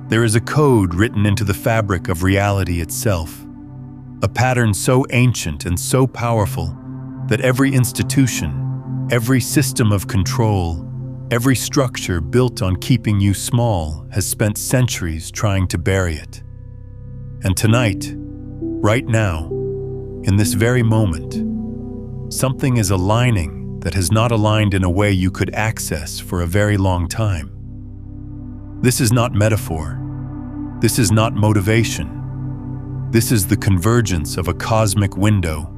There is a code written into the fabric of reality itself, a pattern so ancient and so powerful that every institution, every system of control, every structure built on keeping you small has spent centuries trying to bury it. And tonight, right now, in this very moment, something is aligning that has not aligned in a way you could access for a very long time. This is not metaphor. This is not motivation. This is the convergence of a cosmic window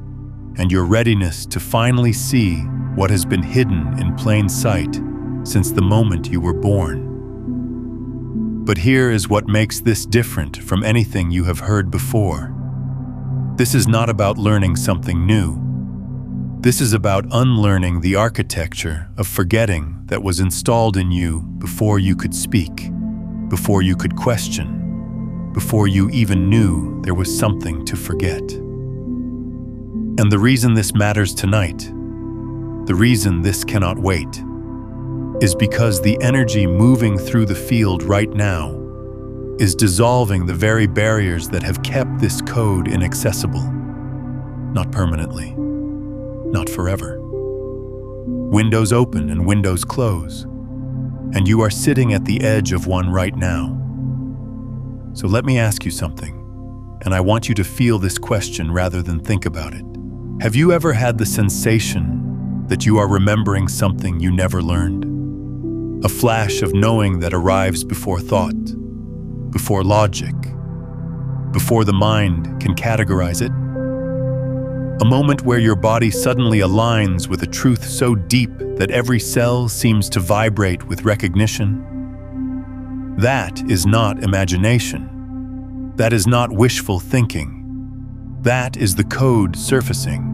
and your readiness to finally see what has been hidden in plain sight since the moment you were born. But here is what makes this different from anything you have heard before. This is not about learning something new. This is about unlearning the architecture of forgetting that was installed in you before you could speak, before you could question, before you even knew there was something to forget. And the reason this matters tonight, the reason this cannot wait, is because the energy moving through the field right now is dissolving the very barriers that have kept this code inaccessible. Not permanently, not forever. Windows open and windows close, and you are sitting at the edge of one right now. So let me ask you something, and I want you to feel this question rather than think about it. Have you ever had the sensation that you are remembering something you never learned? A flash of knowing that arrives before thought, before logic, before the mind can categorize it? A moment where your body suddenly aligns with a truth so deep that every cell seems to vibrate with recognition? That is not imagination. That is not wishful thinking. That is the code surfacing.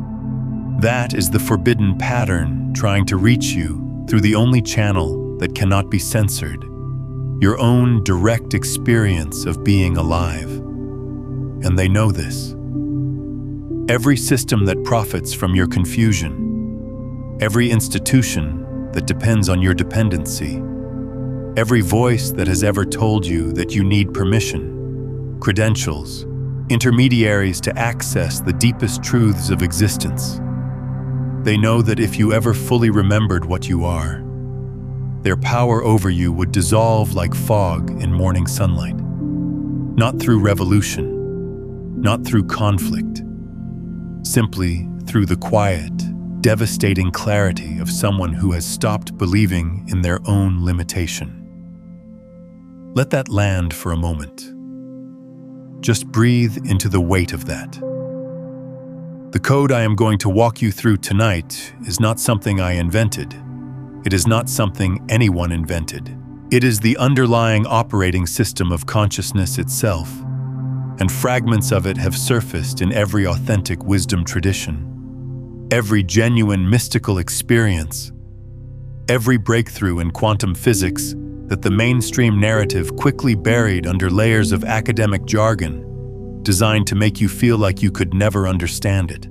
That is the forbidden pattern trying to reach you through the only channel that cannot be censored, your own direct experience of being alive. And they know this. Every system that profits from your confusion, every institution that depends on your dependency, every voice that has ever told you that you need permission, credentials, intermediaries to access the deepest truths of existence. They know that if you ever fully remembered what you are, their power over you would dissolve like fog in morning sunlight. Not through revolution, not through conflict, simply through the quiet, devastating clarity of someone who has stopped believing in their own limitation. Let that land for a moment. Just breathe into the weight of that. The code I am going to walk you through tonight is not something I invented. It is not something anyone invented. It is the underlying operating system of consciousness itself, and fragments of it have surfaced in every authentic wisdom tradition, every genuine mystical experience, every breakthrough in quantum physics that the mainstream narrative quickly buried under layers of academic jargon designed to make you feel like you could never understand it.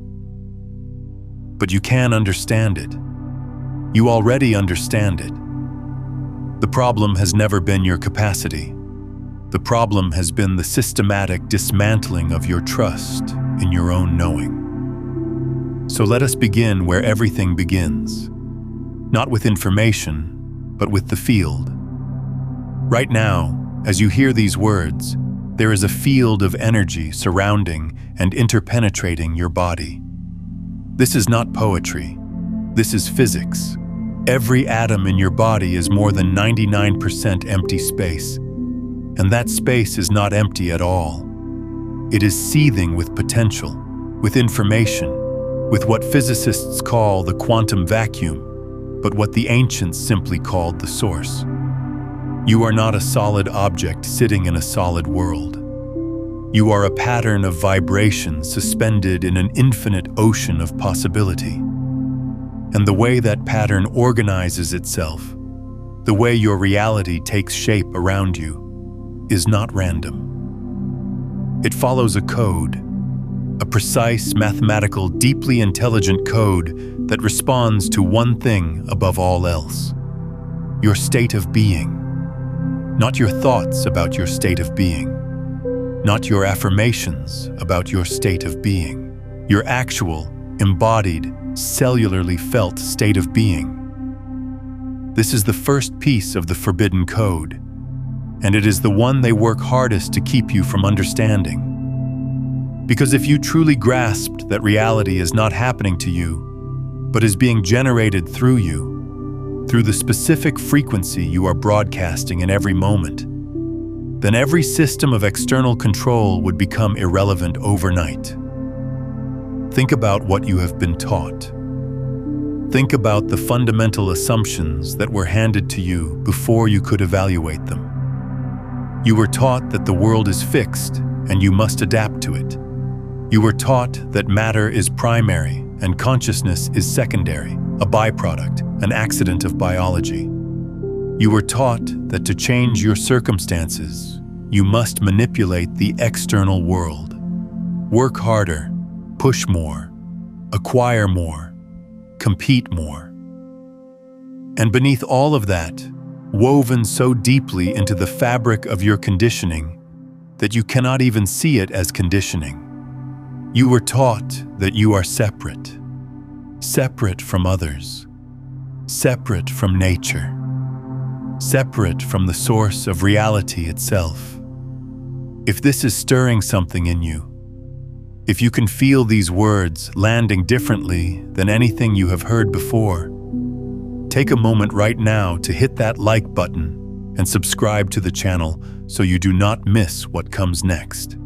But you can understand it. You already understand it. The problem has never been your capacity. The problem has been the systematic dismantling of your trust in your own knowing. So let us begin where everything begins. Not with information, but with the field. Right now, as you hear these words, there is a field of energy surrounding and interpenetrating your body. This is not poetry. This is physics. Every atom in your body is more than 99% empty space. And that space is not empty at all. It is seething with potential, with information, with what physicists call the quantum vacuum, but what the ancients simply called the source. You are not a solid object sitting in a solid world. You are a pattern of vibration suspended in an infinite ocean of possibility. And the way that pattern organizes itself, the way your reality takes shape around you, is not random. It follows a code, a precise, mathematical, deeply intelligent code that responds to one thing above all else: your state of being. not your thoughts about your state of being, not your affirmations about your state of being, your actual, embodied, cellularly felt state of being. This is the first piece of the forbidden code, and it is the one they work hardest to keep you from understanding. Because if you truly grasped that reality is not happening to you, but is being generated through you, through the specific frequency you are broadcasting in every moment, then every system of external control would become irrelevant overnight. Think about what you have been taught. Think about the fundamental assumptions that were handed to you before you could evaluate them. You were taught that the world is fixed and you must adapt to it. You were taught that matter is primary and consciousness is secondary, a byproduct, an accident of biology. You were taught that to change your circumstances, you must manipulate the external world. Work harder, push more, acquire more, compete more. And beneath all of that, woven so deeply into the fabric of your conditioning that you cannot even see it as conditioning, you were taught that you are separate, separate from others, separate from nature, separate from the source of reality itself. If this is stirring something in you, if you can feel these words landing differently than anything you have heard before, take a moment right now to hit that like button and subscribe to the channel so you do not miss what comes next.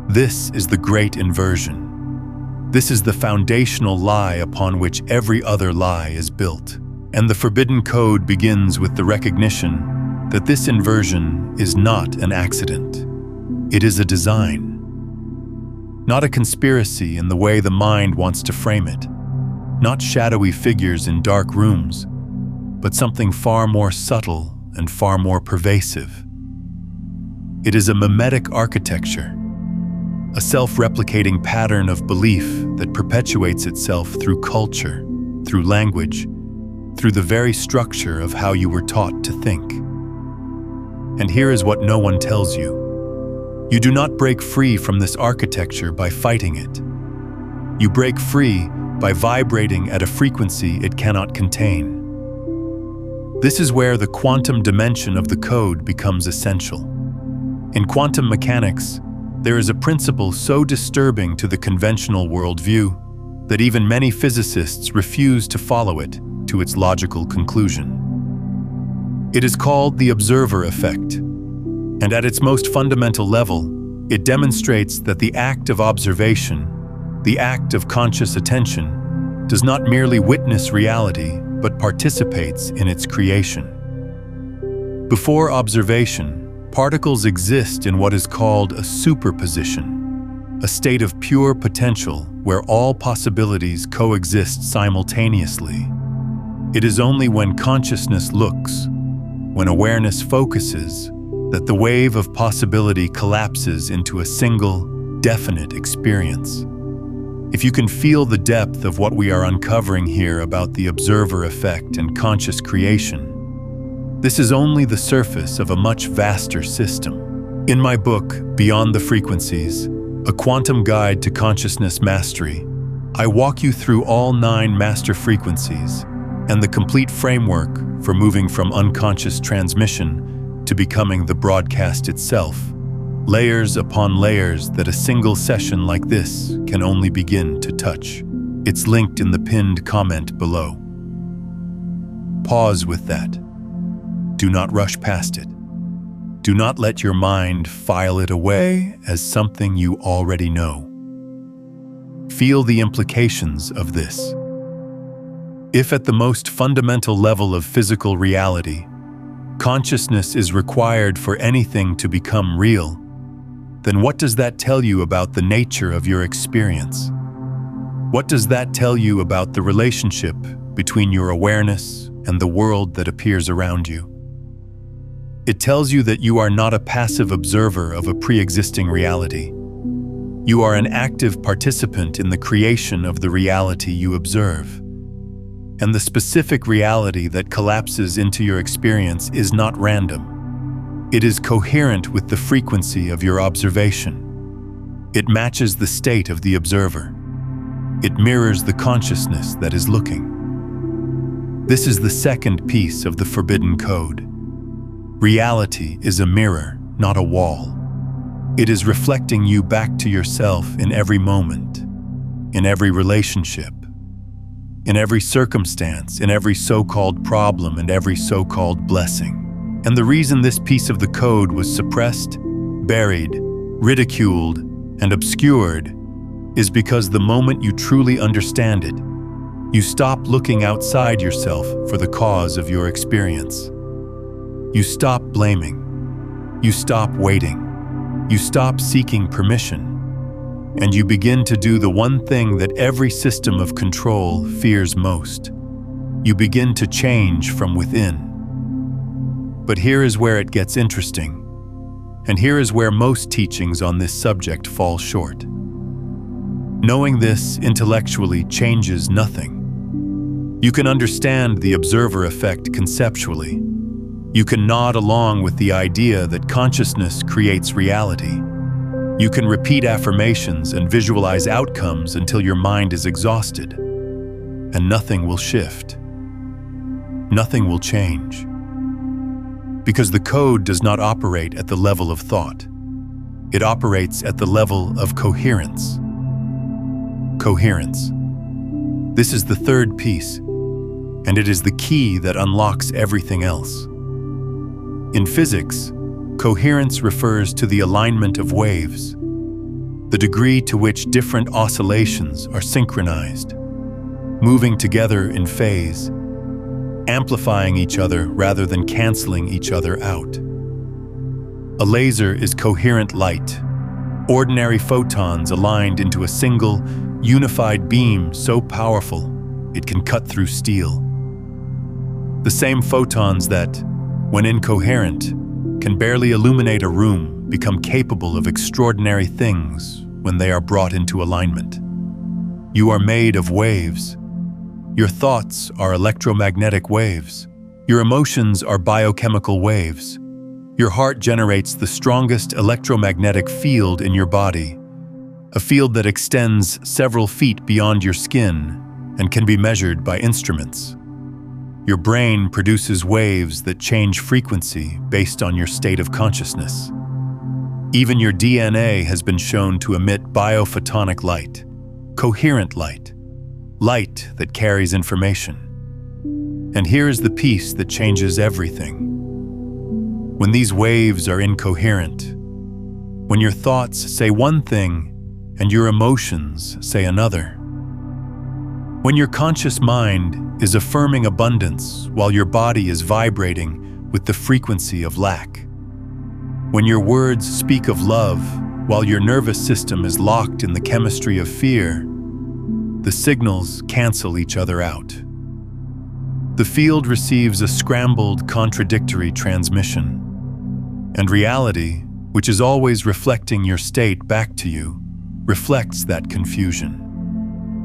This is the great inversion. This is the foundational lie upon which every other lie is built. And the forbidden code begins with the recognition that this inversion is not an accident. It is a design. Not a conspiracy in the way the mind wants to frame it. Not shadowy figures in dark rooms, but something far more subtle and far more pervasive. It is a mimetic architecture, a self-replicating pattern of belief that perpetuates itself through culture, through language, through the very structure of how you were taught to think. And here is what no one tells you. You do not break free from this architecture by fighting it. You break free by vibrating at a frequency it cannot contain. This is where the quantum dimension of the code becomes essential. In quantum mechanics, there is a principle so disturbing to the conventional worldview that even many physicists refuse to follow it to its logical conclusion. It is called the observer effect, and at its most fundamental level, it demonstrates that the act of observation, the act of conscious attention, does not merely witness reality, but participates in its creation. Before observation, particles exist in what is called a superposition, a state of pure potential where all possibilities coexist simultaneously. It is only when consciousness looks, when awareness focuses, that the wave of possibility collapses into a single, definite experience. If you can feel the depth of what we are uncovering here about the observer effect and conscious creation, this is only the surface of a much vaster system. In my book, Beyond the Frequencies, A Quantum Guide to Consciousness Mastery, I walk you through all 9 master frequencies and the complete framework for moving from unconscious transmission to becoming the broadcast itself, layers upon layers that a single session like this can only begin to touch. It's linked in the pinned comment below. Pause with that. Do not rush past it. Do not let your mind file it away as something you already know. Feel the implications of this. If at the most fundamental level of physical reality, consciousness is required for anything to become real, then what does that tell you about the nature of your experience? What does that tell you about the relationship between your awareness and the world that appears around you? It tells you that you are not a passive observer of a pre-existing reality. You are an active participant in the creation of the reality you observe. And the specific reality that collapses into your experience is not random. It is coherent with the frequency of your observation. It matches the state of the observer. It mirrors the consciousness that is looking. This is the second piece of the forbidden code. Reality is a mirror, not a wall. It is reflecting you back to yourself in every moment, in every relationship, in every circumstance, in every so-called problem, and every so-called blessing. And the reason this piece of the code was suppressed, buried, ridiculed, and obscured is because the moment you truly understand it, you stop looking outside yourself for the cause of your experience. You stop blaming. You stop waiting. You stop seeking permission. And you begin to do the one thing that every system of control fears most. You begin to change from within. But here is where it gets interesting. And here is where most teachings on this subject fall short. Knowing this intellectually changes nothing. You can understand the observer effect conceptually. You can nod along with the idea that consciousness creates reality. You can repeat affirmations and visualize outcomes until your mind is exhausted, and nothing will shift. Nothing will change. Because the code does not operate at the level of thought. It operates at the level of coherence. Coherence. This is the third piece, and it is the key that unlocks everything else. In physics, coherence refers to the alignment of waves, the degree to which different oscillations are synchronized, moving together in phase, amplifying each other rather than canceling each other out. A laser is coherent light, ordinary photons aligned into a single, unified beam so powerful it can cut through steel. The same photons that, when incoherent, can barely illuminate a room become capable of extraordinary things when they are brought into alignment. You are made of waves. Your thoughts are electromagnetic waves. Your emotions are biochemical waves. Your heart generates the strongest electromagnetic field in your body, a field that extends several feet beyond your skin and can be measured by instruments. Your brain produces waves that change frequency based on your state of consciousness. Even your DNA has been shown to emit biophotonic light, coherent light, light that carries information. And here is the piece that changes everything. When these waves are incoherent, when your thoughts say one thing and your emotions say another, when your conscious mind is affirming abundance while your body is vibrating with the frequency of lack, when your words speak of love while your nervous system is locked in the chemistry of fear, the signals cancel each other out. The field receives a scrambled, contradictory transmission, and reality, which is always reflecting your state back to you, reflects that confusion.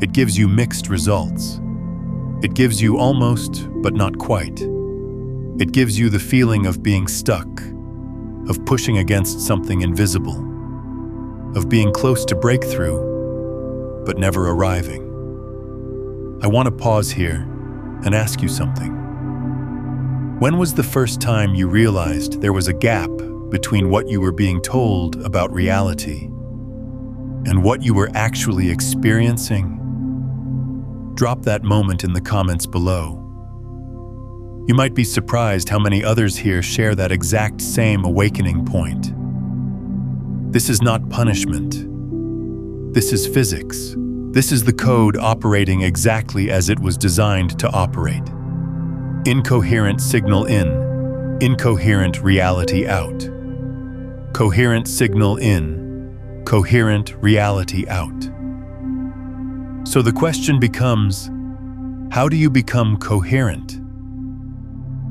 It gives you mixed results. It gives you almost, but not quite. It gives you the feeling of being stuck, of pushing against something invisible, of being close to breakthrough, but never arriving. I want to pause here and ask you something. When was the first time you realized there was a gap between what you were being told about reality and what you were actually experiencing? Drop that moment in the comments below. You might be surprised how many others here share that exact same awakening point. This is not punishment. This is physics. This is the code operating exactly as it was designed to operate. Incoherent signal in, incoherent reality out. Coherent signal in, coherent reality out. So the question becomes, how do you become coherent?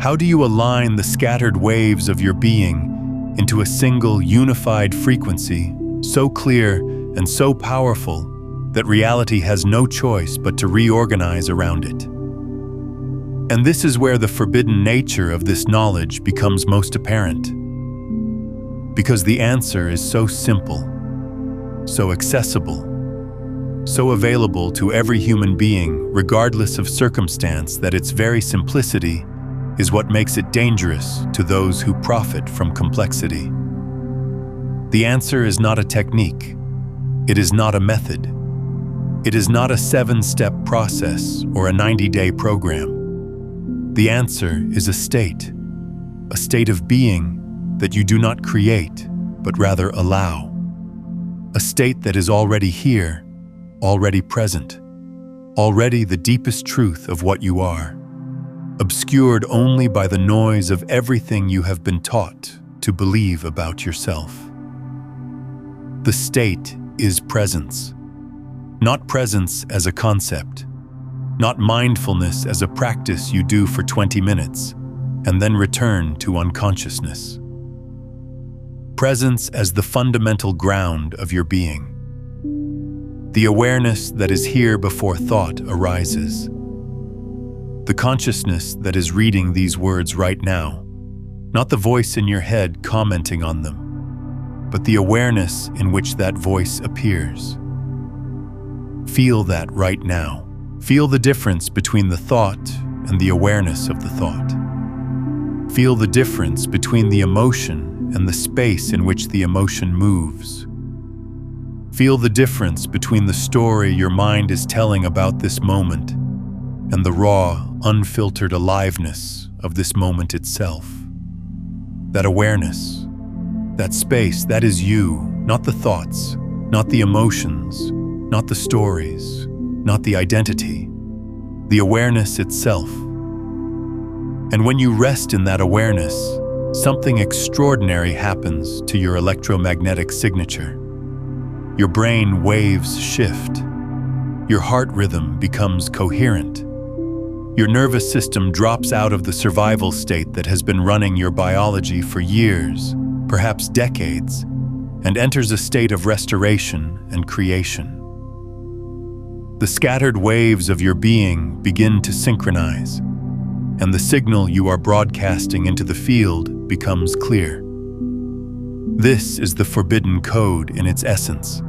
How do you align the scattered waves of your being into a single unified frequency so clear and so powerful that reality has no choice but to reorganize around it? And this is where the forbidden nature of this knowledge becomes most apparent. Because the answer is so simple, so accessible, so available to every human being, regardless of circumstance, that its very simplicity is what makes it dangerous to those who profit from complexity. The answer is not a technique. It is not a method. It is not a 7-step process or a 90-day program. The answer is a state of being that you do not create, but rather allow. A state that is already here, already present, already the deepest truth of what you are, obscured only by the noise of everything you have been taught to believe about yourself. The state is presence. Not presence as a concept, not mindfulness as a practice you do for 20 minutes and then return to unconsciousness. Presence as the fundamental ground of your being. The awareness that is here before thought arises. The consciousness that is reading these words right now, not the voice in your head commenting on them, but the awareness in which that voice appears. Feel that right now. Feel the difference between the thought and the awareness of the thought. Feel the difference between the emotion and the space in which the emotion moves. Feel the difference between the story your mind is telling about this moment and the raw, unfiltered aliveness of this moment itself. That awareness, that space, that is you, not the thoughts, not the emotions, not the stories, not the identity, the awareness itself. And when you rest in that awareness, something extraordinary happens to your electromagnetic signature. Your brain waves shift. Your heart rhythm becomes coherent. Your nervous system drops out of the survival state that has been running your biology for years, perhaps decades, and enters a state of restoration and creation. The scattered waves of your being begin to synchronize, and the signal you are broadcasting into the field becomes clear. This is the forbidden code in its essence.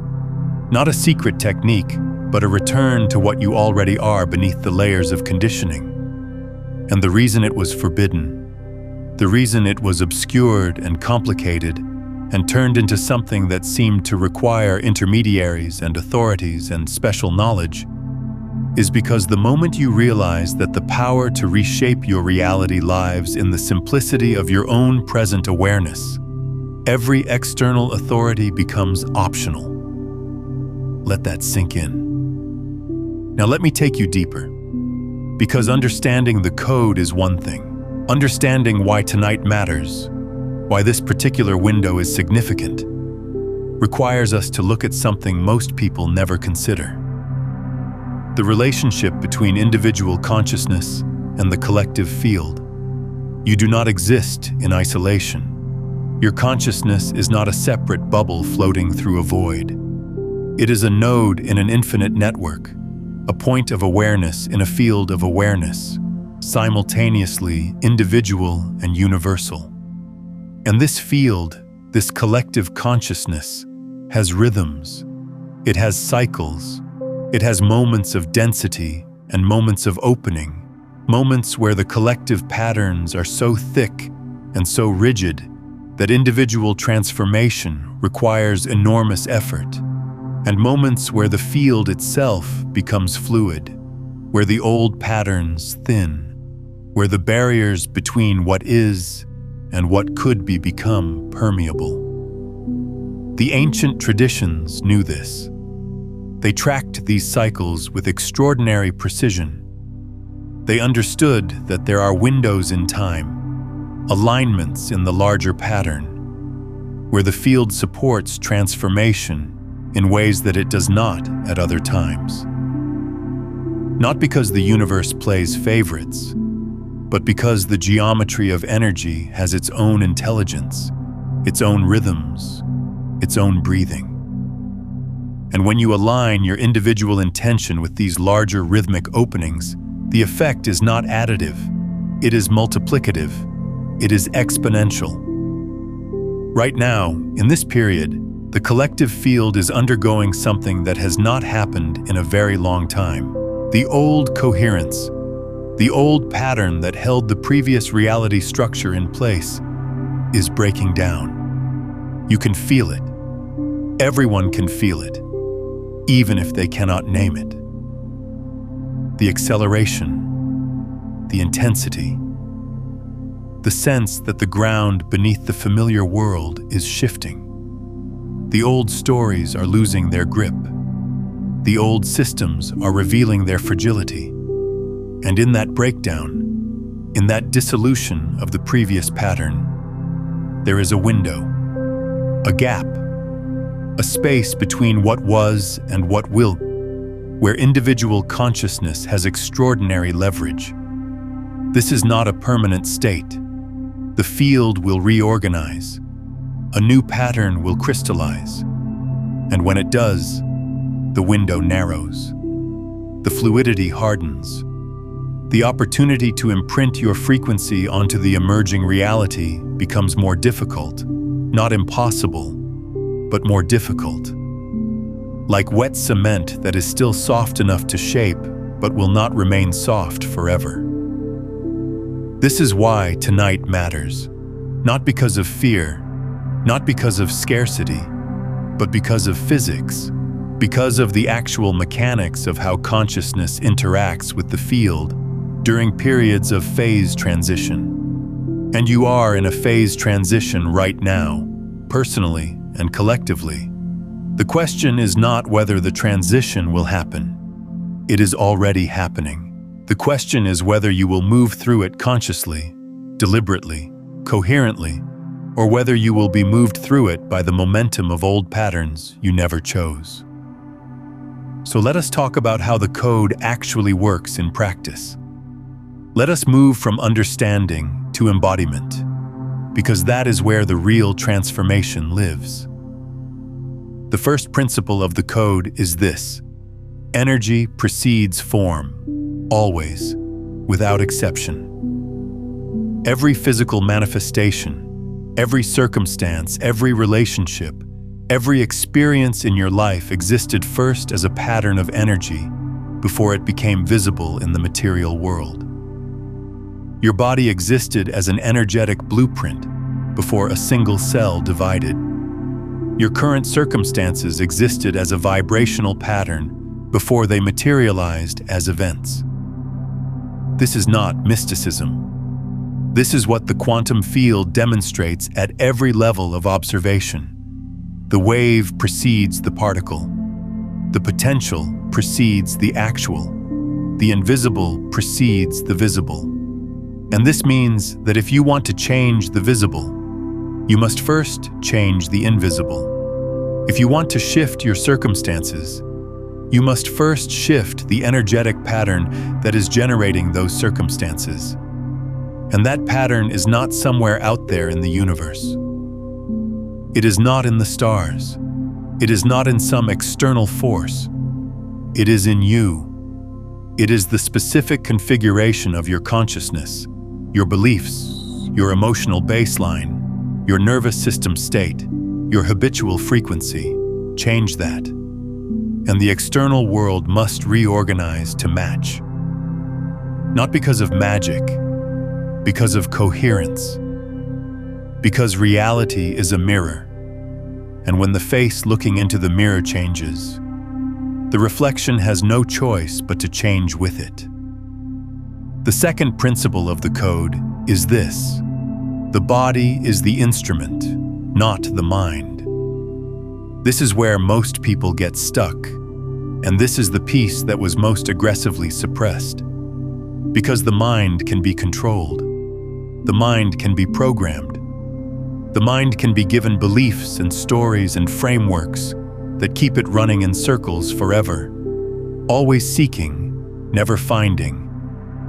Not a secret technique, but a return to what you already are beneath the layers of conditioning. And the reason it was forbidden, the reason it was obscured and complicated and turned into something that seemed to require intermediaries and authorities and special knowledge, is because the moment you realize that the power to reshape your reality lies in the simplicity of your own present awareness, every external authority becomes optional. Let that sink in. Now let me take you deeper. Because understanding the code is one thing. Understanding why tonight matters, why this particular window is significant, requires us to look at something most people never consider. The relationship between individual consciousness and the collective field. You do not exist in isolation. Your consciousness is not a separate bubble floating through a void. It is a node in an infinite network, a point of awareness in a field of awareness, simultaneously individual and universal. And this field, this collective consciousness, has rhythms. It has cycles. It has moments of density and moments of opening, moments where the collective patterns are so thick and so rigid that individual transformation requires enormous effort, and moments where the field itself becomes fluid, where the old patterns thin, where the barriers between what is and what could be become permeable. The ancient traditions knew this. They tracked these cycles with extraordinary precision. They understood that there are windows in time, alignments in the larger pattern, where the field supports transformation in ways that it does not at other times. Not because the universe plays favorites, but because the geometry of energy has its own intelligence, its own rhythms, its own breathing. And when you align your individual intention with these larger rhythmic openings, The effect is not additive, it is multiplicative, it is exponential. Right now, in this period, the collective field is undergoing something that has not happened in a very long time. The old coherence, the old pattern that held the previous reality structure in place, is breaking down. You can feel it. Everyone can feel it, even if they cannot name it. The acceleration, the intensity, the sense that the ground beneath the familiar world is shifting. The old stories are losing their grip. The old systems are revealing their fragility. And in that breakdown, in that dissolution of the previous pattern, there is a window, a gap, a space between what was and what will, where individual consciousness has extraordinary leverage. This is not a permanent state. The field will reorganize. A new pattern will crystallize. And when it does, the window narrows. The fluidity hardens. The opportunity to imprint your frequency onto the emerging reality becomes more difficult, not impossible, but more difficult. Like wet cement that is still soft enough to shape, but will not remain soft forever. This is why tonight matters, not because of fear, not because of scarcity, but because of physics, because of the actual mechanics of how consciousness interacts with the field during periods of phase transition. And you are in a phase transition right now, personally and collectively. The question is not whether the transition will happen. It is already happening. The question is whether you will move through it consciously, deliberately, coherently, or whether you will be moved through it by the momentum of old patterns you never chose. So let us talk about how the code actually works in practice. Let us move from understanding to embodiment, because that is where the real transformation lives. The first principle of the code is this: energy precedes form. Always, without exception. Every physical manifestation, every circumstance, every relationship, every experience in your life existed first as a pattern of energy before it became visible in the material world. Your body existed as an energetic blueprint before a single cell divided. Your current circumstances existed as a vibrational pattern before they materialized as events. This is not mysticism. This is what the quantum field demonstrates at every level of observation. The wave precedes the particle. The potential precedes the actual. The invisible precedes the visible. And this means that if you want to change the visible, you must first change the invisible. If you want to shift your circumstances, you must first shift the energetic pattern that is generating those circumstances. And that pattern is not somewhere out there in the universe. It is not in the stars. It is not in some external force. It is in you. It is the specific configuration of your consciousness, your beliefs, your emotional baseline, your nervous system state, your habitual frequency. Change that. And the external world must reorganize to match. Not because of magic, because of coherence. Because reality is a mirror, and when the face looking into the mirror changes, the reflection has no choice but to change with it. The second principle of the code is this: the body is the instrument, not the mind. This is where most people get stuck, and this is the piece that was most aggressively suppressed. Because the mind can be controlled. The mind can be programmed. The mind can be given beliefs and stories and frameworks that keep it running in circles forever, always seeking, never finding,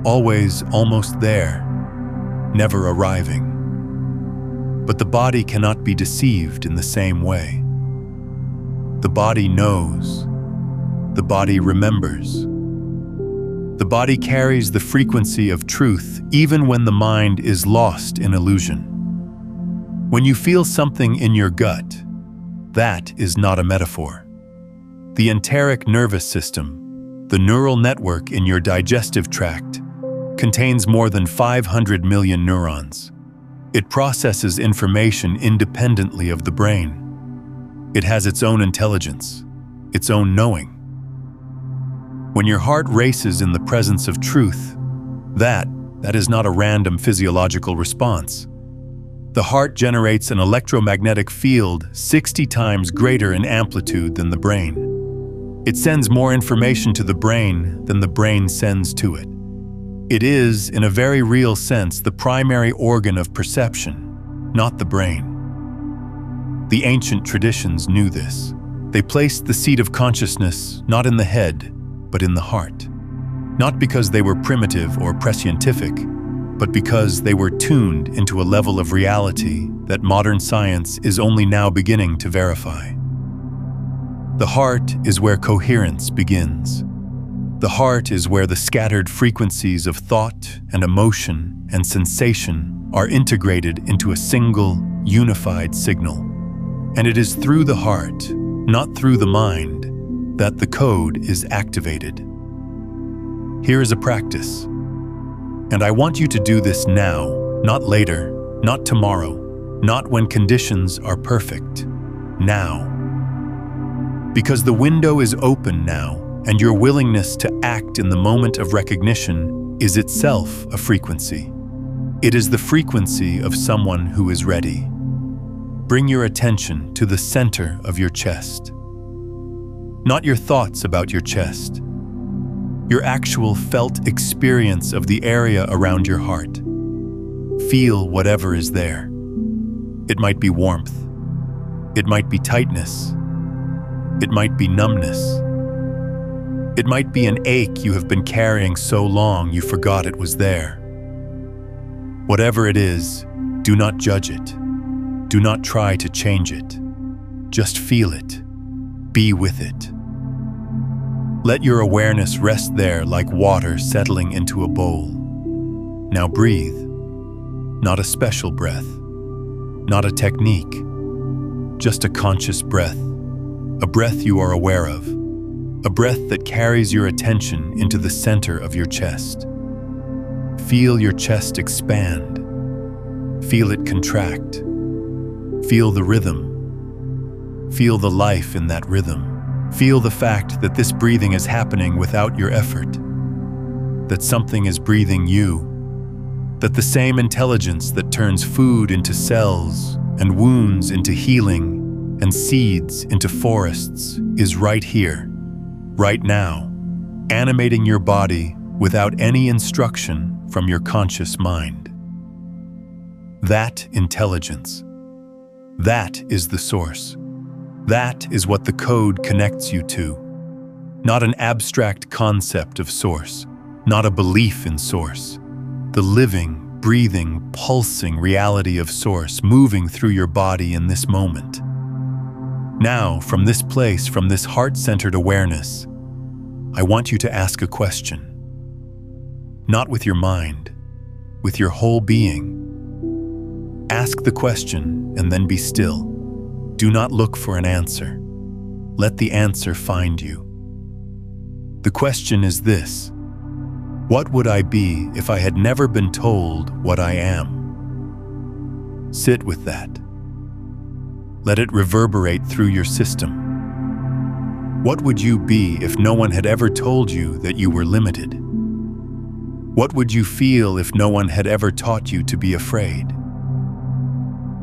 always almost there, never arriving. But the body cannot be deceived in the same way. The body knows. The body remembers. The body carries the frequency of truth even when the mind is lost in illusion. When you feel something in your gut, that is not a metaphor. The enteric nervous system, the neural network in your digestive tract, contains more than 500 million neurons. It processes information independently of the brain. It has its own intelligence, its own knowing. When your heart races in the presence of truth, that is not a random physiological response. The heart generates an electromagnetic field 60 times greater in amplitude than the brain. It sends more information to the brain than the brain sends to it. It is, in a very real sense, the primary organ of perception, not the brain. The ancient traditions knew this. They placed the seat of consciousness not in the head, but in the heart. Not because they were primitive or prescientific, but because they were tuned into a level of reality that modern science is only now beginning to verify. The heart is where coherence begins. The heart is where the scattered frequencies of thought and emotion and sensation are integrated into a single, unified signal. And it is through the heart, not through the mind, that the code is activated. Here is a practice. And I want you to do this now, not later, not tomorrow, not when conditions are perfect. Now. Because the window is open now, and your willingness to act in the moment of recognition is itself a frequency. It is the frequency of someone who is ready. Bring your attention to the center of your chest. Not your thoughts about your chest. Your actual felt experience of the area around your heart. Feel whatever is there. It might be warmth. It might be tightness. It might be numbness. It might be an ache you have been carrying so long you forgot it was there. Whatever it is, do not judge it. Do not try to change it. Just feel it. Be with it. Let your awareness rest there like water settling into a bowl. Now breathe. Not a special breath. Not a technique. Just a conscious breath. A breath you are aware of. A breath that carries your attention into the center of your chest. Feel your chest expand. Feel it contract. Feel the rhythm. Feel the life in that rhythm. Feel the fact that this breathing is happening without your effort. That something is breathing you. That the same intelligence that turns food into cells and wounds into healing and seeds into forests is right here, right now, animating your body without any instruction from your conscious mind. That intelligence. That is the source. That is what the code connects you to. Not an abstract concept of source, not a belief in source. The living, breathing, pulsing reality of source moving through your body in this moment. Now, from this place, from this heart-centered awareness, I want you to ask a question. Not with your mind, with your whole being. Ask the question and then be still. Do not look for an answer. Let the answer find you. The question is this: what would I be if I had never been told what I am? Sit with that. Let it reverberate through your system. What would you be if no one had ever told you that you were limited? What would you feel if no one had ever taught you to be afraid?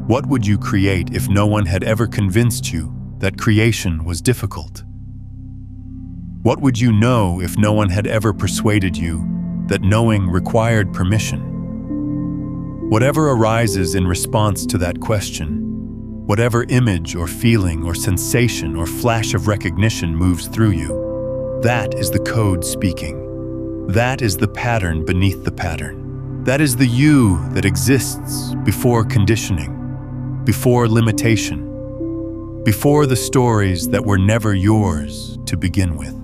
What would you create if no one had ever convinced you that creation was difficult? What would you know if no one had ever persuaded you that knowing required permission? Whatever arises in response to that question, whatever image or feeling or sensation or flash of recognition moves through you, that is the code speaking. That is the pattern beneath the pattern. That is the you that exists before conditioning, before limitation, before the stories that were never yours to begin with.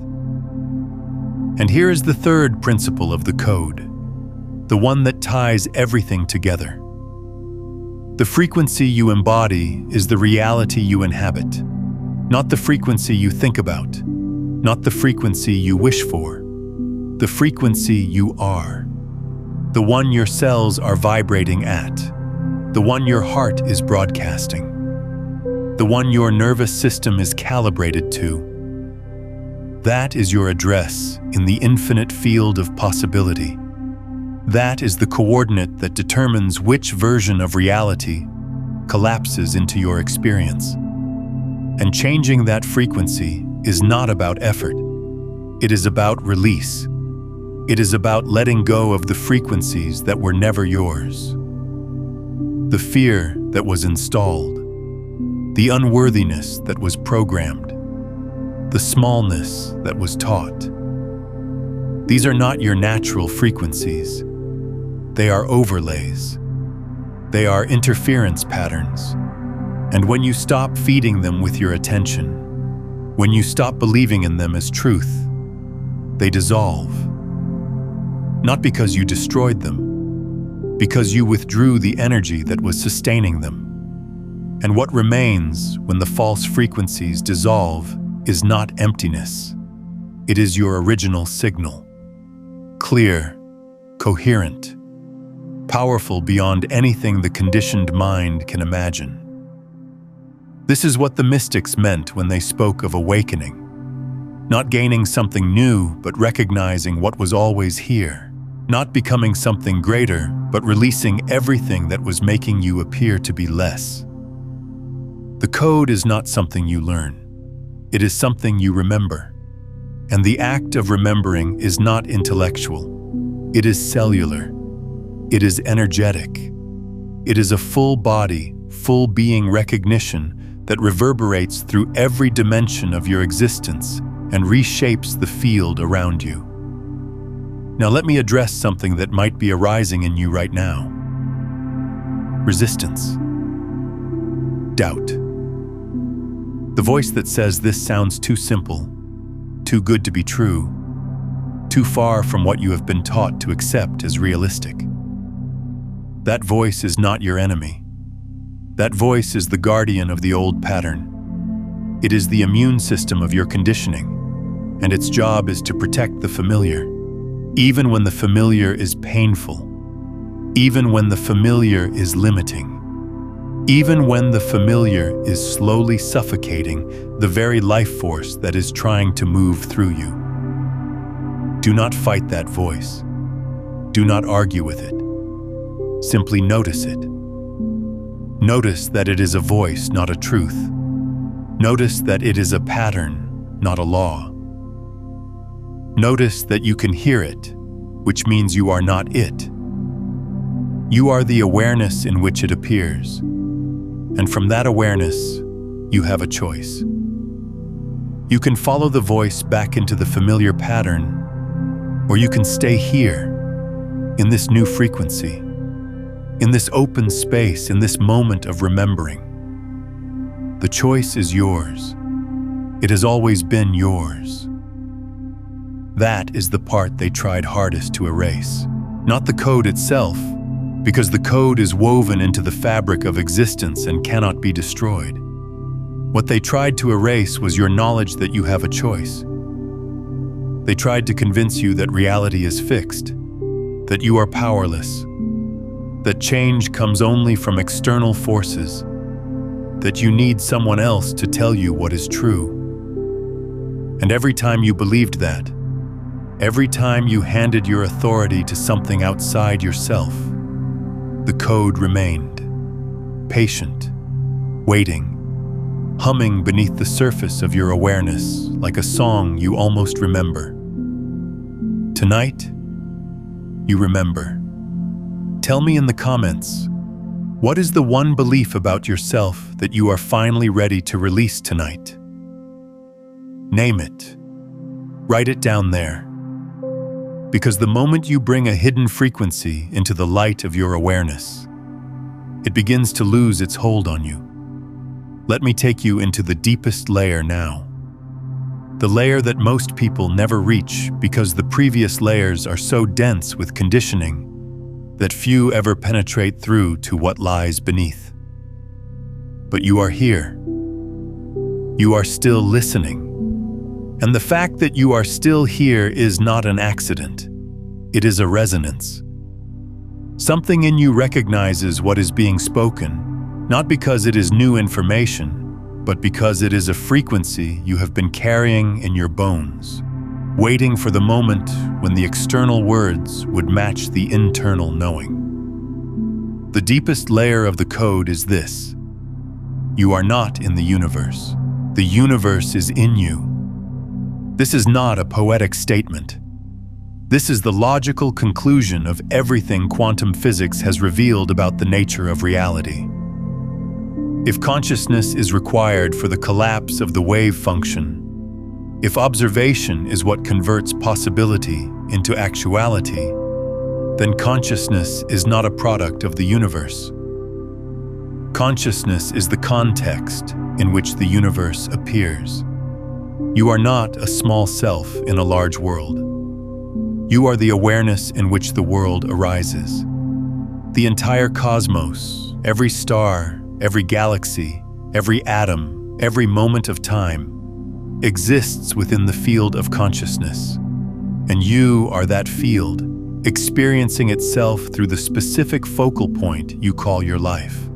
And here is the third principle of the code, the one that ties everything together. The frequency you embody is the reality you inhabit, not the frequency you think about, not the frequency you wish for, the frequency you are, the one your cells are vibrating at, the one your heart is broadcasting, the one your nervous system is calibrated to. That is your address in the infinite field of possibility. That is the coordinate that determines which version of reality collapses into your experience. And changing that frequency is not about effort. It is about release. It is about letting go of the frequencies that were never yours. The fear that was installed, the unworthiness that was programmed, the smallness that was taught. These are not your natural frequencies. They are overlays. They are interference patterns. And when you stop feeding them with your attention, when you stop believing in them as truth, they dissolve. Not because you destroyed them, because you withdrew the energy that was sustaining them. And what remains when the false frequencies dissolve is not emptiness. It is your original signal. Clear, coherent, powerful beyond anything the conditioned mind can imagine. This is what the mystics meant when they spoke of awakening. Not gaining something new, but recognizing what was always here. Not becoming something greater, but releasing everything that was making you appear to be less. The code is not something you learn. It is something you remember. And the act of remembering is not intellectual. It is cellular. It is energetic. It is a full body, full being recognition that reverberates through every dimension of your existence and reshapes the field around you. Now let me address something that might be arising in you right now. Resistance. Doubt. The voice that says this sounds too simple, too good to be true, too far from what you have been taught to accept as realistic. That voice is not your enemy. That voice is the guardian of the old pattern. It is the immune system of your conditioning, and its job is to protect the familiar, even when the familiar is painful, even when the familiar is limiting. Even when the familiar is slowly suffocating the very life force that is trying to move through you. Do not fight that voice. Do not argue with it. Simply notice it. Notice that it is a voice, not a truth. Notice that it is a pattern, not a law. Notice that you can hear it, which means you are not it. You are the awareness in which it appears. And from that awareness, you have a choice. You can follow the voice back into the familiar pattern, or you can stay here, in this new frequency, in this open space, in this moment of remembering. The choice is yours. It has always been yours. That is the part they tried hardest to erase, not the code itself, because the code is woven into the fabric of existence and cannot be destroyed. What they tried to erase was your knowledge that you have a choice. They tried to convince you that reality is fixed, that you are powerless, that change comes only from external forces, that you need someone else to tell you what is true. And every time you believed that, every time you handed your authority to something outside yourself, the code remained, patient, waiting, humming beneath the surface of your awareness like a song you almost remember. Tonight, you remember. Tell me in the comments, what is the one belief about yourself that you are finally ready to release tonight? Name it. Write it down there. Because the moment you bring a hidden frequency into the light of your awareness, it begins to lose its hold on you. Let me take you into the deepest layer now. the layer that most people never reach because the previous layers are so dense with conditioning that few ever penetrate through to what lies beneath. But you are here. You are still listening. And the fact that you are still here is not an accident. It is a resonance. Something in you recognizes what is being spoken, not because it is new information, but because it is a frequency you have been carrying in your bones, waiting for the moment when the external words would match the internal knowing. The deepest layer of the code is this: you are not in the universe. The universe is in you. This is not a poetic statement. This is the logical conclusion of everything quantum physics has revealed about the nature of reality. If consciousness is required for the collapse of the wave function, if observation is what converts possibility into actuality, then consciousness is not a product of the universe. Consciousness is the context in which the universe appears. You are not a small self in a large world. You are the awareness in which the world arises. The entire cosmos, every star, every galaxy, every atom, every moment of time exists within the field of consciousness. And you are that field, experiencing itself through the specific focal point you call your life.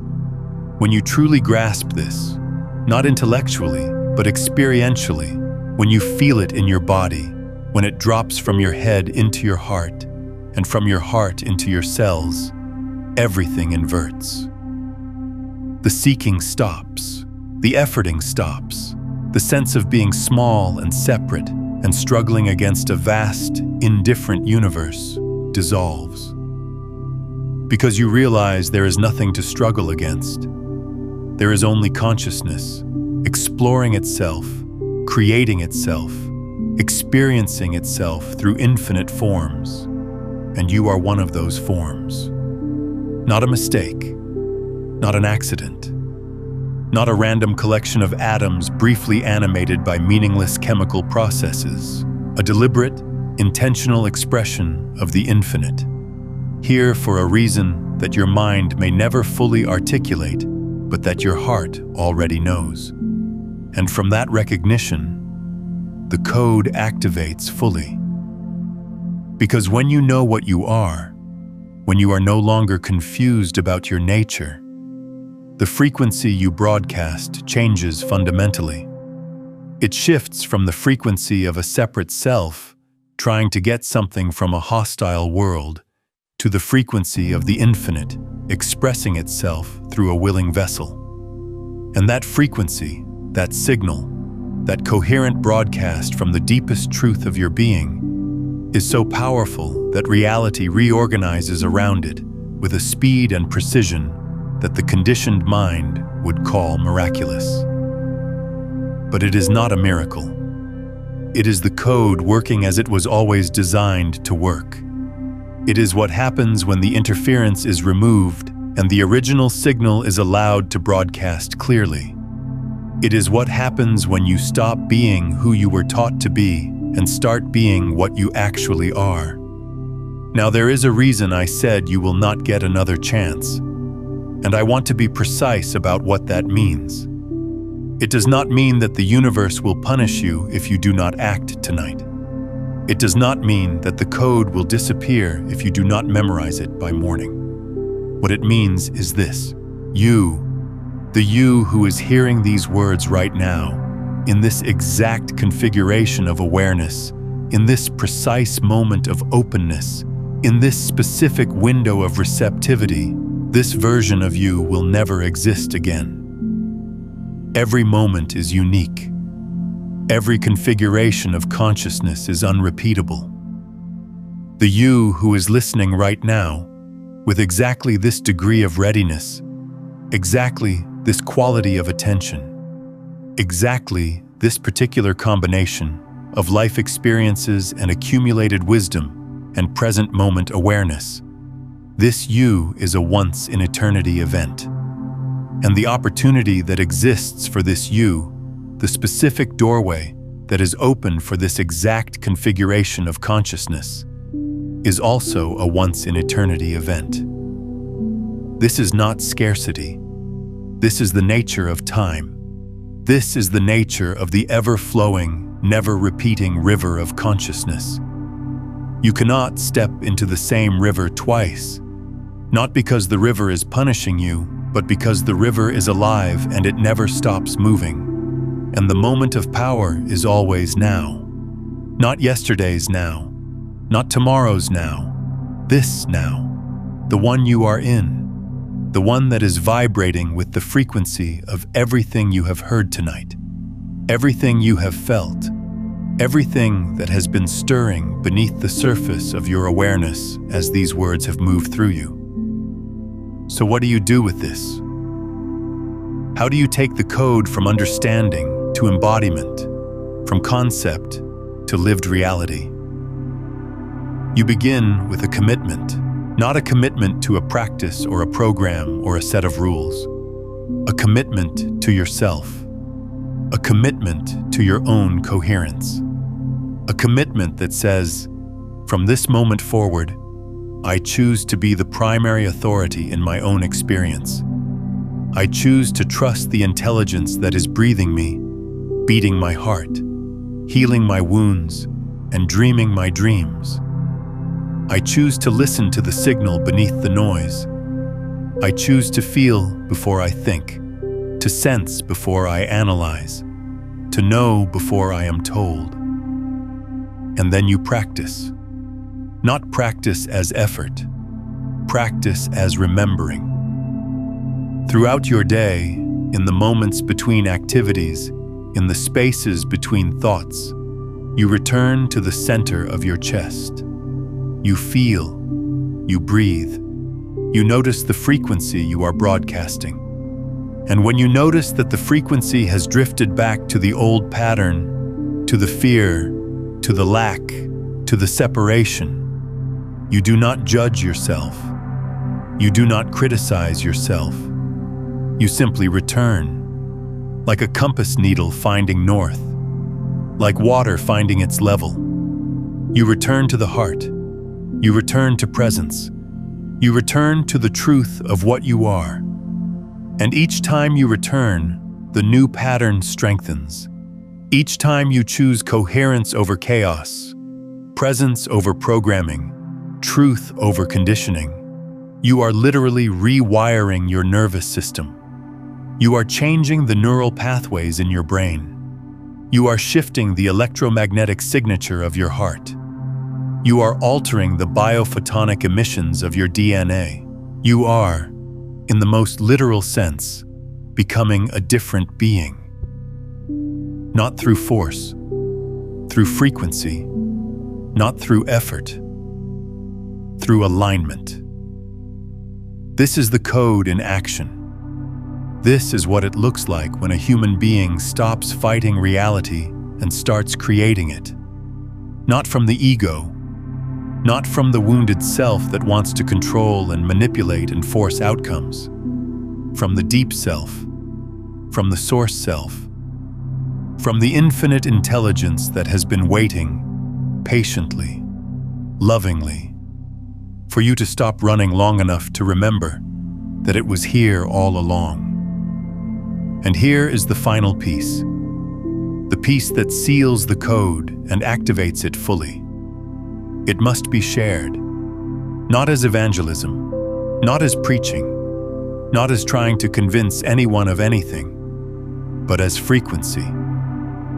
When you truly grasp this, not intellectually, but experientially, when you feel it in your body, when it drops from your head into your heart, and from your heart into your cells, everything inverts. The seeking stops, the efforting stops, the sense of being small and separate and struggling against a vast, indifferent universe dissolves. Because you realize there is nothing to struggle against. There is only consciousness, exploring itself, creating itself, experiencing itself through infinite forms, and you are one of those forms. Not a mistake, not an accident, not a random collection of atoms briefly animated by meaningless chemical processes, a deliberate, intentional expression of the infinite, here for a reason that your mind may never fully articulate, but that your heart already knows. And from that recognition, the code activates fully. Because when you know what you are, when you are no longer confused about your nature, the frequency you broadcast changes fundamentally. It shifts from the frequency of a separate self trying to get something from a hostile world to the frequency of the infinite expressing itself through a willing vessel. And that frequency, that signal, that coherent broadcast from the deepest truth of your being is so powerful that reality reorganizes around it with a speed and precision that the conditioned mind would call miraculous. But it is not a miracle. It is the code working as it was always designed to work. It is what happens when the interference is removed and the original signal is allowed to broadcast clearly. It is what happens when you stop being who you were taught to be and start being what you actually are. Now, there is a reason I said you will not get another chance. And I want to be precise about what that means. It does not mean that the universe will punish you if you do not act tonight. It does not mean that the code will disappear if you do not memorize it by morning. What it means is this: you, the you who is hearing these words right now, in this exact configuration of awareness, in this precise moment of openness, in this specific window of receptivity, this version of you will never exist again. Every moment is unique. Every configuration of consciousness is unrepeatable. The you who is listening right now, with exactly this degree of readiness, exactly this quality of attention, exactly this particular combination of life experiences and accumulated wisdom and present moment awareness, this you is a once-in-eternity event. And the opportunity that exists for this you, the specific doorway, that is open for this exact configuration of consciousness is also a once-in-eternity event. This is not scarcity. This is the nature of time. This is the nature of the ever-flowing, never-repeating river of consciousness. You cannot step into the same river twice, not because the river is punishing you, but because the river is alive and it never stops moving. And the moment of power is always now. Not yesterday's now, not tomorrow's now, this now, the one you are in, the one that is vibrating with the frequency of everything you have heard tonight, everything you have felt, everything that has been stirring beneath the surface of your awareness as these words have moved through you. So what do you do with this? How do you take the code from understanding to embodiment, from concept to lived reality? You begin with a commitment, not a commitment to a practice or a program or a set of rules. A commitment to yourself. A commitment to your own coherence. A commitment that says, from this moment forward, I choose to be the primary authority in my own experience. I choose to trust the intelligence that is breathing me, beating my heart, healing my wounds, and dreaming my dreams. I choose to listen to the signal beneath the noise. I choose to feel before I think, to sense before I analyze, to know before I am told. And then you practice. Not practice as effort, practice as remembering. Throughout your day, in the moments between activities, in the spaces between thoughts, you return to the center of your chest. You feel, you breathe, you notice the frequency you are broadcasting. And when you notice that the frequency has drifted back to the old pattern, to the fear, to the lack, to the separation, you do not judge yourself. You do not criticize yourself. You simply return, like a compass needle finding north, like water finding its level. You return to the heart. You return to presence. You return to the truth of what you are. And each time you return, the new pattern strengthens. Each time you choose coherence over chaos, presence over programming, truth over conditioning, you are literally rewiring your nervous system. You are changing the neural pathways in your brain. You are shifting the electromagnetic signature of your heart. You are altering the biophotonic emissions of your DNA. You are, in the most literal sense, becoming a different being. Not through force, through frequency, not through effort, through alignment. This is the code in action. This is what it looks like when a human being stops fighting reality and starts creating it. Not from the ego, not from the wounded self that wants to control and manipulate and force outcomes. From the deep self, from the source self, from the infinite intelligence that has been waiting, patiently, lovingly, for you to stop running long enough to remember that it was here all along. And here is the final piece, the piece that seals the code and activates it fully. It must be shared, not as evangelism, not as preaching, not as trying to convince anyone of anything, but as frequency,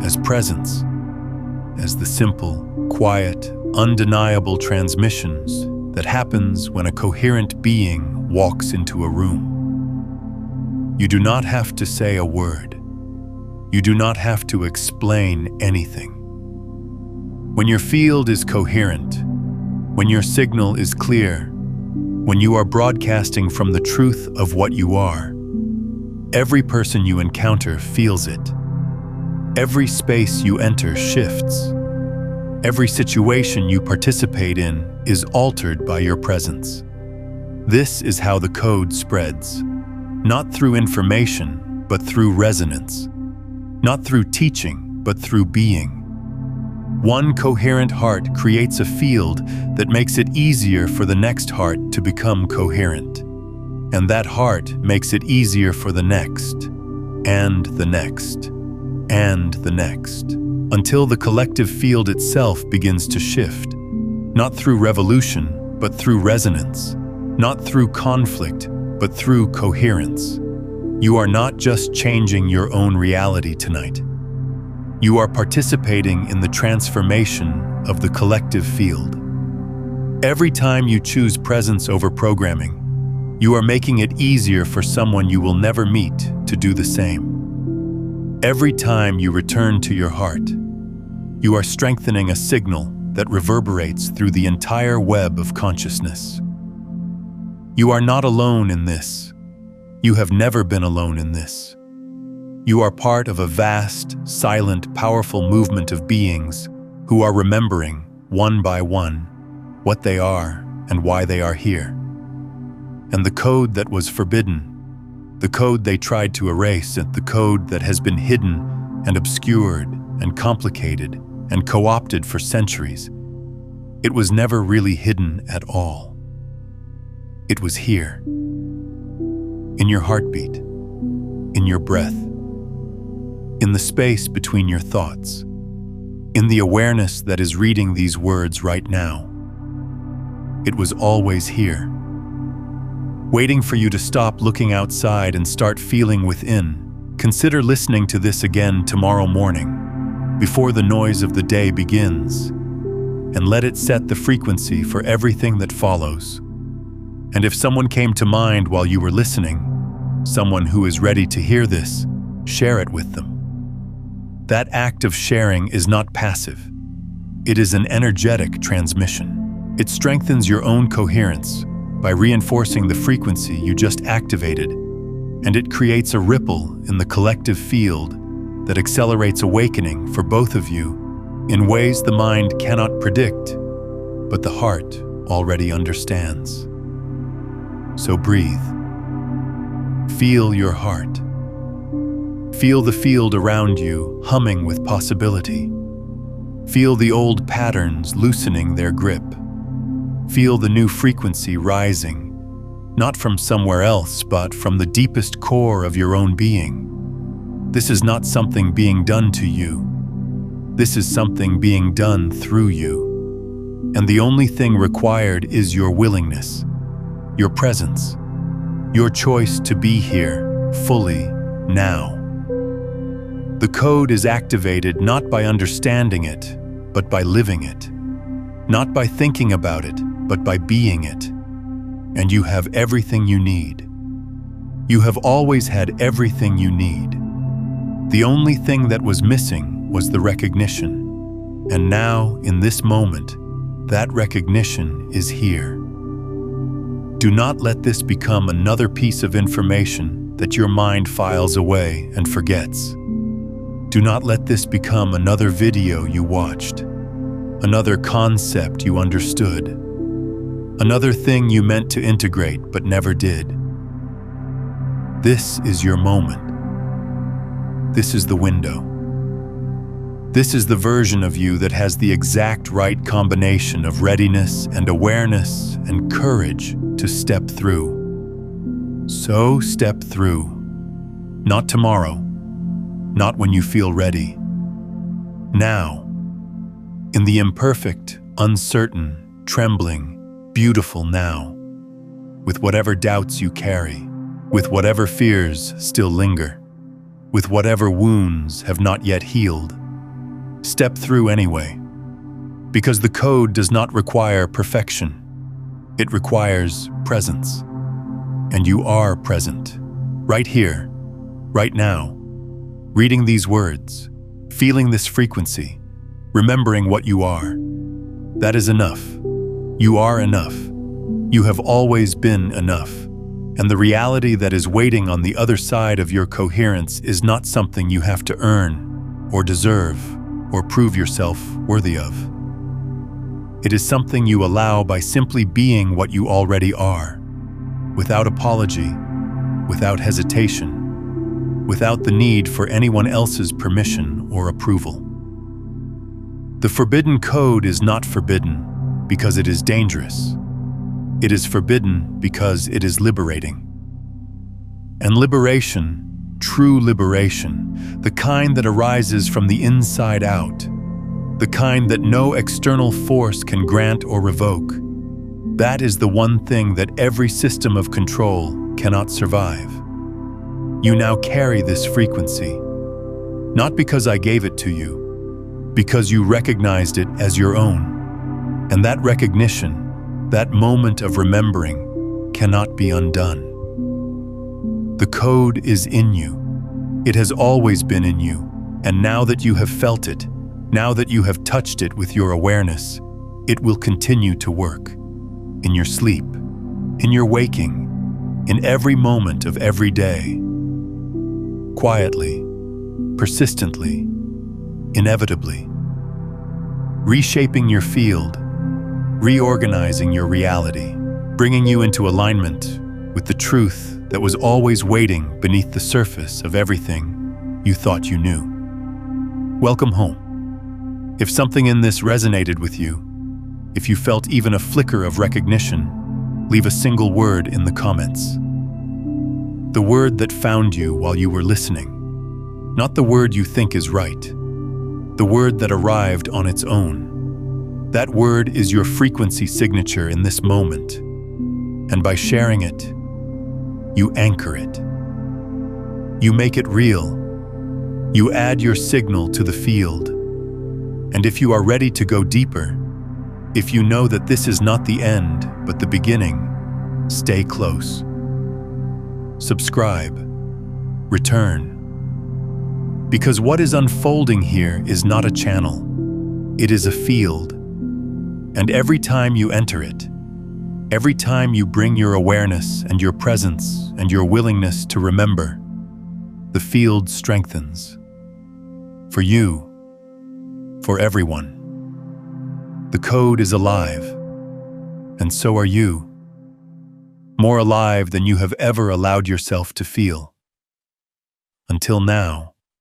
as presence, as the simple, quiet, undeniable transmissions that happens when a coherent being walks into a room. You do not have to say a word. You do not have to explain anything. When your field is coherent, when your signal is clear, when you are broadcasting from the truth of what you are, every person you encounter feels it. Every space you enter shifts. Every situation you participate in is altered by your presence. This is how the code spreads, not through information, but through resonance, not through teaching, but through being. One coherent heart creates a field that makes it easier for the next heart to become coherent. And that heart makes it easier for the next, and the next, and the next, until the collective field itself begins to shift, not through revolution, but through resonance, not through conflict, but through coherence. You are not just changing your own reality tonight. You are participating in the transformation of the collective field. Every time you choose presence over programming, you are making it easier for someone you will never meet to do the same. Every time you return to your heart, you are strengthening a signal that reverberates through the entire web of consciousness. You are not alone in this. You have never been alone in this. You are part of a vast, silent, powerful movement of beings who are remembering, one by one, what they are and why they are here. And the code that was forbidden, the code they tried to erase, and the code that has been hidden and obscured and complicated and co-opted for centuries, it was never really hidden at all. It was here, in your heartbeat, in your breath, in the space between your thoughts, in the awareness that is reading these words right now. It was always here, waiting for you to stop looking outside and start feeling within. Consider listening to this again tomorrow morning, before the noise of the day begins, and let it set the frequency for everything that follows. And if someone came to mind while you were listening, someone who is ready to hear this, share it with them. That act of sharing is not passive. It is an energetic transmission. It strengthens your own coherence by reinforcing the frequency you just activated, and it creates a ripple in the collective field that accelerates awakening for both of you in ways the mind cannot predict, but the heart already understands. So breathe. Feel your heart. Feel the field around you humming with possibility. Feel the old patterns loosening their grip. Feel the new frequency rising, not from somewhere else, but from the deepest core of your own being. This is not something being done to you. This is something being done through you. And the only thing required is your willingness, your presence, your choice to be here fully now. The code is activated not by understanding it, but by living it. Not by thinking about it, but by being it. And you have everything you need. You have always had everything you need. The only thing that was missing was the recognition. And now, in this moment, that recognition is here. Do not let this become another piece of information that your mind files away and forgets. Do not let this become another video you watched, another concept you understood, another thing you meant to integrate but never did. This is your moment. This is the window. This is the version of you that has the exact right combination of readiness and awareness and courage to step through. So step through. Not tomorrow. Not when you feel ready. Now. In the imperfect, uncertain, trembling, beautiful now. With whatever doubts you carry. With whatever fears still linger. With whatever wounds have not yet healed. Step through anyway. Because the code does not require perfection. It requires presence. And you are present. Right here. Right now. Reading these words. Feeling this frequency. Remembering what you are. That is enough. You are enough. You have always been enough. And the reality that is waiting on the other side of your coherence is not something you have to earn, or deserve, or prove yourself worthy of. It is something you allow by simply being what you already are, without apology, without hesitation, without the need for anyone else's permission or approval. The forbidden code is not forbidden because it is dangerous. It is forbidden because it is liberating. And liberation, true liberation, the kind that arises from the inside out, the kind that no external force can grant or revoke, that is the one thing that every system of control cannot survive. You now carry this frequency, not because I gave it to you, because you recognized it as your own. And that recognition, that moment of remembering, cannot be undone. The code is in you. It has always been in you, and now that you have felt it, now that you have touched it with your awareness, it will continue to work. In your sleep, in your waking, in every moment of every day. Quietly, persistently, inevitably. Reshaping your field, reorganizing your reality, bringing you into alignment with the truth that was always waiting beneath the surface of everything you thought you knew. Welcome home. If something in this resonated with you, if you felt even a flicker of recognition, leave a single word in the comments. The word that found you while you were listening. Not the word you think is right. The word that arrived on its own. That word is your frequency signature in this moment. And by sharing it, you anchor it. You make it real. You add your signal to the field. And if you are ready to go deeper, if you know that this is not the end, but the beginning, stay close. Subscribe. Return. Because what is unfolding here is not a channel. It is a field. And every time you enter it, every time you bring your awareness and your presence and your willingness to remember, the field strengthens. For you, for everyone. The code is alive, and so are you. More alive than you have ever allowed yourself to feel. Until now.